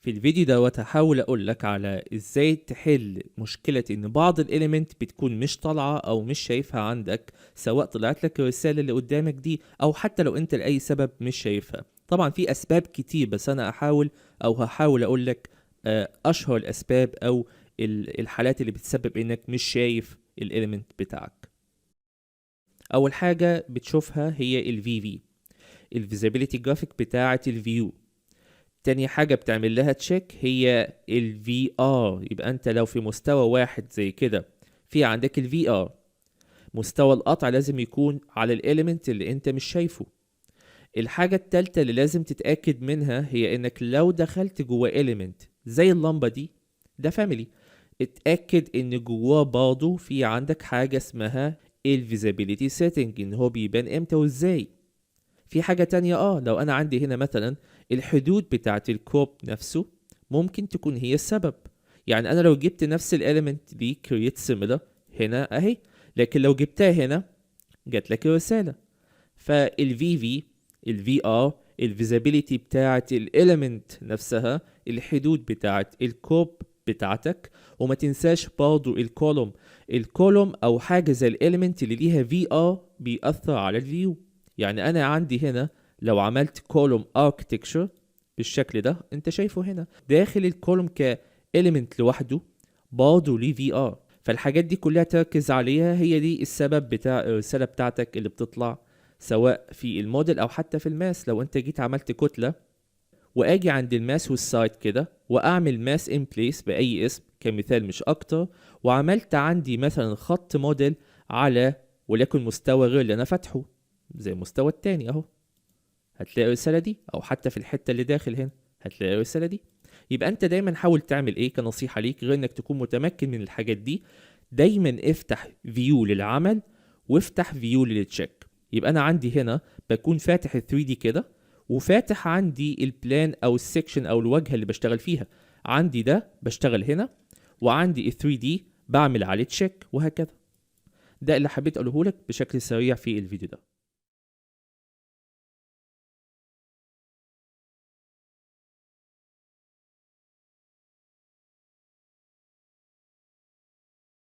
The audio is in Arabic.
في الفيديو دوت هحاول اقول لك على ازاي تحل مشكلة ان بعض الاليمنت بتكون مش طالعة او مش شايفها عندك، سواء طلعت لك الرسالة اللي قدامك دي او حتى لو انت لأي سبب مش شايفها. طبعا في اسباب كتير، بس انا هحاول اقول لك اشهر الاسباب او الحالات اللي بتسبب انك مش شايف الاليمنت بتاعك. اول حاجة بتشوفها هي الفي الفيزيبيليتي جرافيك بتاعة الفيو. تاني حاجة بتعمل لها تشيك هي ال VR. يبقى انت لو في مستوى واحد زي كده في عندك ال VR، مستوى القطع لازم يكون على الاليمنت اللي انت مش شايفه. الحاجة التالتة اللي لازم تتأكد منها هي انك لو دخلت جوه اليمنت زي اللمبة دي، ده فاميلي، اتأكد ان جواه برضه في عندك حاجة اسمها الفيزيبيليتي سيتنج، ان هو بيبان امتى وازاي. في حاجة تانية، لو انا عندي هنا مثلا الحدود بتاعت الكروب نفسه ممكن تكون هي السبب. يعني انا لو جبت نفس الاليمنت دي create similar هنا اهي، لكن لو جبتها هنا جات لك الرسالة. فالفي في الفي ار الفيزابيليتي بتاعت الاليمنت نفسها، الحدود بتاعت الكروب بتاعتك. وما تنساش برضو الكولوم او حاجة زي الاليمنت اللي ليها في ار بيأثر على الفيو. يعني انا عندي هنا لو عملت كولوم اركتكتشر بالشكل ده انت شايفه هنا داخل الكولوم كإليمنت لوحده برضه ليه في ار. فالحاجات دي كلها تركز عليها، هي دي السبب بتاع الرسالة بتاعتك اللي بتطلع سواء في الموديل او حتى في الماس. لو انت جيت عملت كتلة واجي عند الماس والسايد كده واعمل ماس ان بليس باي اسم كمثال مش اكتر، وعملت عندي مثلا خط موديل على وليكن مستوى غير اللي انا فاتحه زي المستوى التاني اهو، هتلاقي الرسالة دي، او حتى في الحتة اللي داخل هنا هتلاقي الرسالة دي. يبقى انت دايما حاول تعمل ايه كنصيحة ليك غير انك تكون متمكن من الحاجات دي، دايما افتح فيو للعمل وافتح فيو للتشيك. يبقى انا عندي هنا بكون فاتح ال 3 دي كده، وفاتح عندي البلان او السكشن او الواجهة اللي بشتغل فيها. عندي ده بشتغل هنا، وعندي ال 3 دي بعمل عليه تشيك، وهكذا. ده اللي حبيت اقوله لك بشكل سريع في الفيديو ده.